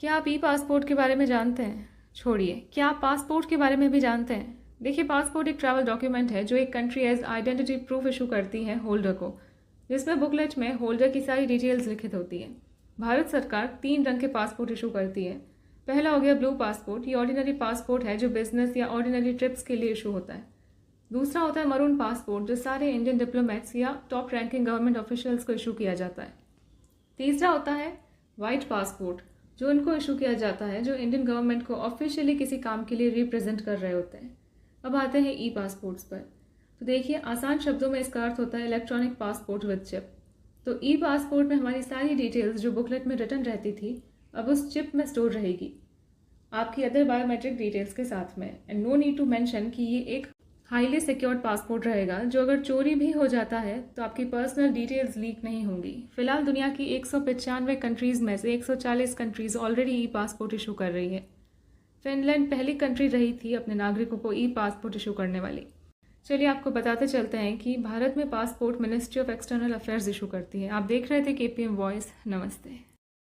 क्या आप ई पासपोर्ट के बारे में जानते हैं? छोड़िए, क्या आप पासपोर्ट के बारे में भी जानते हैं? देखिए, पासपोर्ट एक ट्रैवल डॉक्यूमेंट है जो एक country as identity proof issue करती है होल्डर को, जिसमें बुकलेट में होल्डर की सारी डिटेल्स लिखित होती है। भारत सरकार 3 रंग के पासपोर्ट इशू करती है। पहला हो गया ब्लू पासपोर्ट। ये ऑर्डिनरी पासपोर्ट है जो बिजनेस या ऑर्डिनरी ट्रिप्स के लिए इशू होता है। दूसरा होता है मरून पासपोर्ट, जो सारे इंडियन डिप्लोमेट्स या टॉप रैंकिंग गवर्नमेंट ऑफिशियल्स को इशू किया जाता है। तीसरा होता है वाइट पासपोर्ट, जो उनको इशू किया जाता है जो इंडियन गवर्नमेंट को ऑफिशियली किसी काम के लिए रिप्रेजेंट कर रहे होते हैं। अब आते हैं ई पासपोर्ट्स पर। तो देखिए, आसान शब्दों में इसका अर्थ होता है इलेक्ट्रॉनिक पासपोर्ट विद चिप। तो ई पासपोर्ट में हमारी सारी डिटेल्स जो बुकलेट में रिटर्न रहती थी अब उस चिप में स्टोर रहेगी, आपकी अदर बायोमेट्रिक डिटेल्स के साथ में। And no need to mention कि ये एक हाईली सिक्योर्ड पासपोर्ट रहेगा जो अगर चोरी भी हो जाता है तो आपकी पर्सनल डिटेल्स लीक नहीं होंगी। फिलहाल दुनिया की 195 कंट्रीज़ में से 140 countries already E passport issue कर रही है। फिनलैंड पहली कंट्री रही थी अपने नागरिकों को ई पासपोर्ट इशू करने वाली। चलिए आपको बताते चलते हैं कि भारत में passport ministry of external affairs issue करती है। आप देख रहे थे KPM वॉइस। नमस्ते।